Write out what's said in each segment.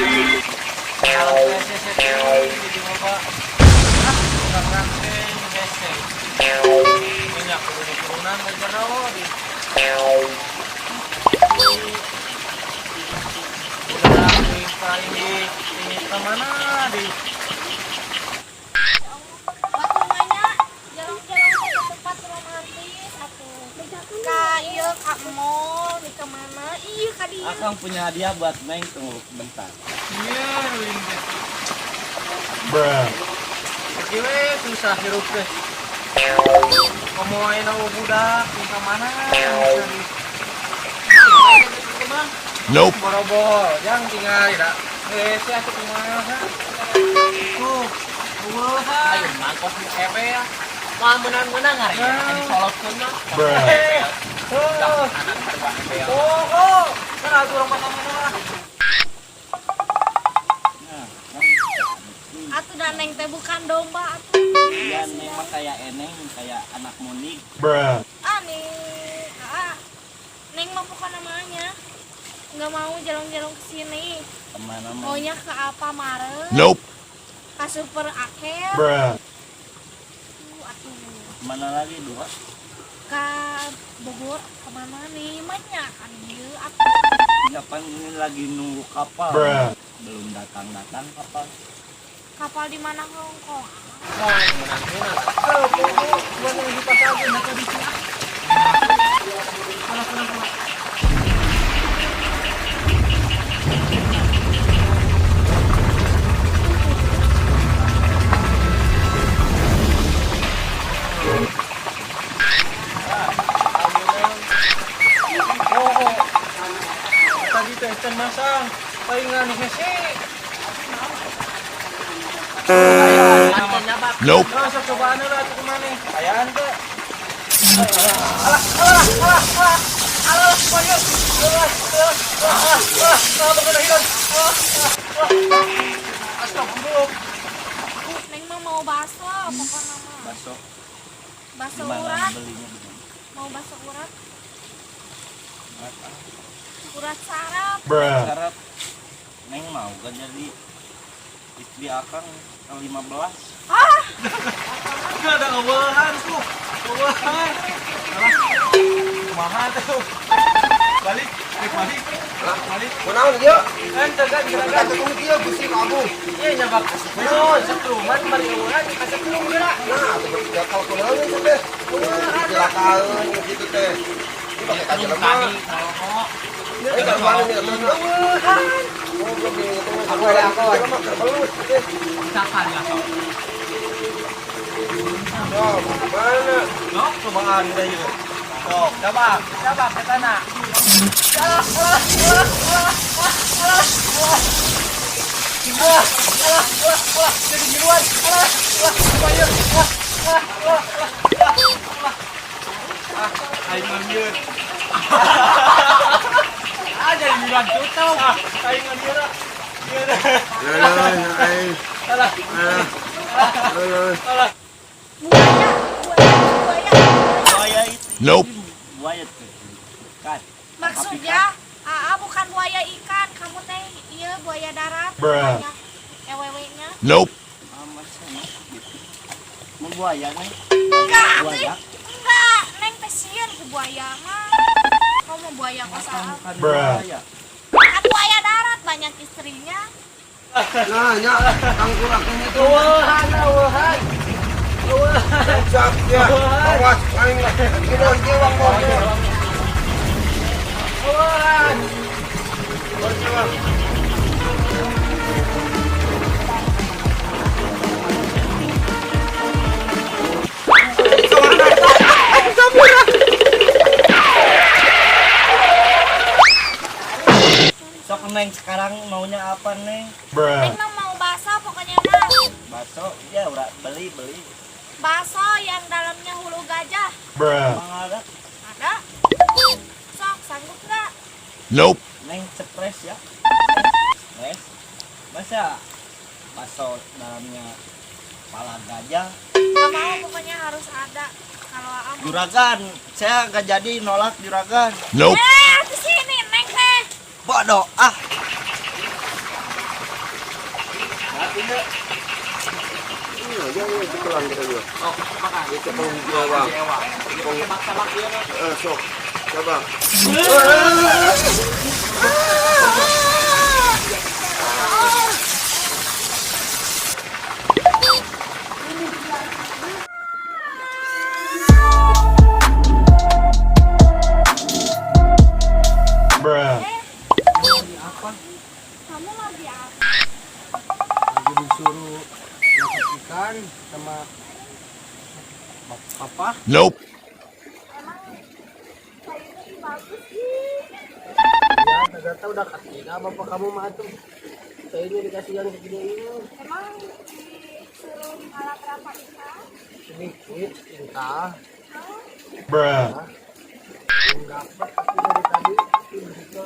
Jadi apa? Rangkeng hese. Minyak turunan berjero di. Udah di paling di ini kemana di? Waktunya jalan-jalan ke tempat romantis aku. Kak, iya Kak Mall di kemana? Iya Kak dia. Akang punya hadiah buat Neng, tunggu bentar. Iya, ini. Bruh. Kiwe susah hirup teh. Kamu ayo nawa budak di mana? Nope. Boro-boro, jangan tinggal ya. Saya tuh kumaha. Tuh, Ayo mangkos di ewe ya. Mau menang-menang hari ya, ini soloskeun mah. Bruh. tuh. Anak harga ewe ya. Oh, kan atuh orang mana-mana. Nah, Atuh dan Neng teh bukan domba atuh. iya Neng mah kayak Eneng, kayak anak munik. Bruh. Nih, Neng mah bukan namanya. Nggak mau jalan-jalan ke sini. Kemana mah? Maunya ke Alfamart, Nope. ke Super Akhir. Bruh. Atuh. Kemana lagi dua? Ke Bogor kemana nih? Banyak kan dia atuh. Kapan ini lagi nunggu kapal? Bruh. Belum datang-datang kapal. Kapal di mana Hongkong? Kalau buat yang di pasar aja nak di sini. Tadi teh ten masang, palingan hese. Nope. Masa cobaan lah tuh kemana? Ayaan tuh. Neng mah mau bakso, pokoknya mah. Bakso. Bakso Gimana urat, belinya gimana? mau bakso urat, Apa? urat sarap. Bruh. Syarat Neng mau kan jadi istri akang ke 15. Gak ada ngobahan tuh. Ngobahan. Kumaha tuh. Balik, balik. Balik. Kunaon dia? Kan tegak gerakan. Tunggu dia gusi kamu. Iya nyabak. Oh, setruman bari eueuhan kasih tulung geura. Nah, ya kalau kunaon itu teh. Kecelakaan gitu teh. Ini pakai kaca lemah. Eh, kalau mana nih? Oh, belum nih. Aku ada aku. Terbelut. Kapan ya kau? Oh, mana? No, cobaan udah yuk. Tuh, coba ke sana. Jadi giluan. Aing ngambil. Jadi giluan tutup. Aing ngambil. Buaya itu. Nope. Buaya tuh. Kan. Maksudnya, bukan buaya ikan, kamu teh iya buaya darat. Bruh. Banyak EWW-nya. Nope. Masa gitu. Mau buaya nih? Enggak, Buaya? enggak, Neng teh sieun ku buaya mah. Kamu mau buaya kosan? Bukan Bruh. buaya. Kan buaya darat banyak istrinya. Nah, ya, tangkurakan itu. Wahan. Siap ya. Awas, aing kilo jiwang mobil. Wahan. Sok Neng sekarang maunya apa Neng? Bruh. Neng mah mau bakso pokoknya mah. Bakso? Ya udah beli. Bakso yang dalamnya hulu gajah. Bruh. Emang ada? Ada? Sok, sanggup nggak? Nope. Neng cepres ya? Cepres? Masa bakso dalamnya kepala gajah? Gak mau, pokoknya harus ada. Kalau Am Juragan, saya nggak jadi nolak juragan. Nope. di sini Neng teh. Bodoh, ah. ini. Iya, ketelan kita dulu. Oh, makan. Itu penjual bang. Pakai sabak dia. Sok, coba. Bruh. Kamu lagi apa? Lagi disuruh masak ikan sama papa. Nope. Sayurnya bagus sih. Ya, nggak tahu udah kasih apa kamu mah tuh. Saya ini dikasih yang segini ini. Emang disuruh ngalah berapa ikan? Sedikit, entah. Bruh. Belum dapat tapi dari tadi juga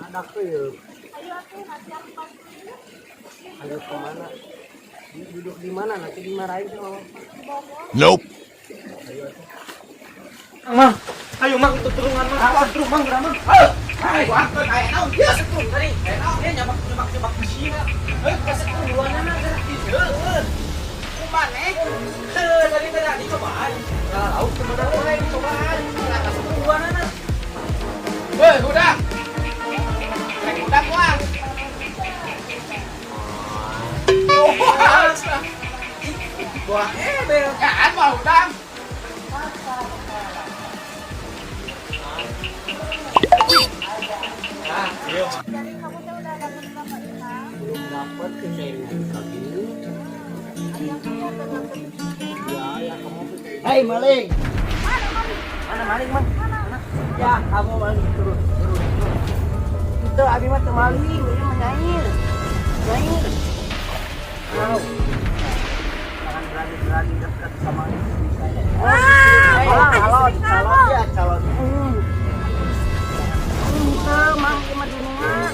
ada tuh. Ayo aku nanti aku bantuin. Ayo kemana? Duduk di mana? Nanti dimarahin sama Nope. Mang, ayo mang itu turungan mang. Apa turun mang ramang? Ayo angkat kayak naon dia setrum tadi. Kayak naon dia nyabak di sini. Kasih duluan anak gerak di jalan. Kumane? Dari tadi cobaan. Tahu sebenarnya lain cobaan. Kasih duluan anak. Weh, udah. Udah kuang. Wah, belokan mau dam. Jadi kamu tuh udah dapat berapa ikan? belum dapat ke saya lagi. Yang kamu udah dapat. Ya kamu. Hei maling. Mana maling man? Mana? Ya kamu maling turun. Itu abi mah teu maling, ini mah nyair. Nyair. Tahu. Jangan berani dekat sama istri saya. Calon ya calon. Mang ini mah duningan.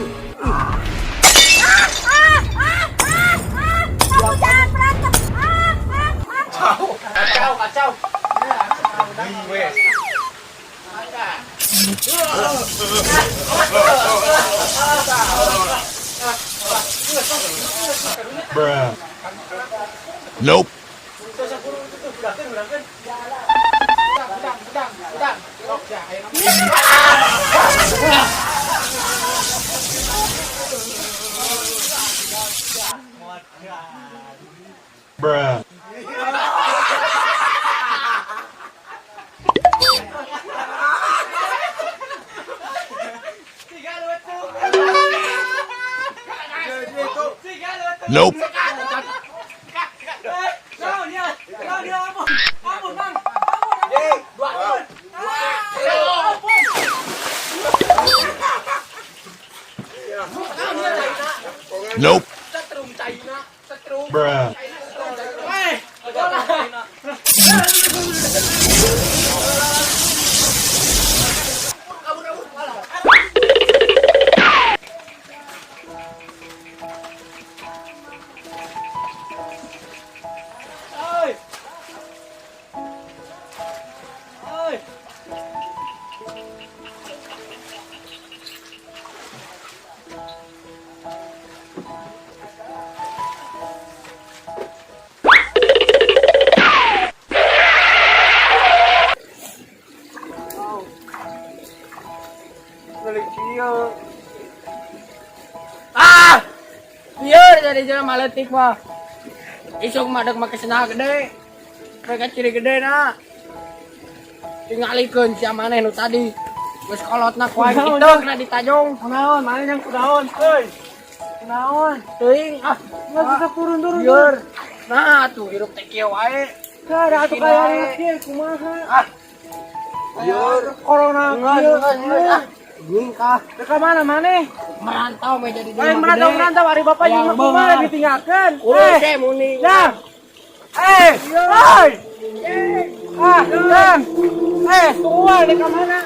Kamu jangan berantem. Kacau. Wes. Bruh. Nope. Bruh. Nope. Nope. Bruh. Biar dari jalan maletik mah. Isuk mah dek make senah gede. Mereka ciri gede na. Tingalikeun sia maneh nu tadi. Geus kolotna ku aing kitu kena ditajong. Kunaon? Mana yang kunaon? Euy. Kunaon? Teuing ah, geus bisa turun-turun. Biar. Nah, tuh hirup teh kieu wae. Kada atuh kaya kieu kumaha? Ah. Biar corona kieu. Ngingkah. Ke mana maneh? Merantau mah jadi di merantau hari bapak jeung kumaha ditinggalkeun. Urus teh muni. Nah. Hei. Ah, tunggu di mana?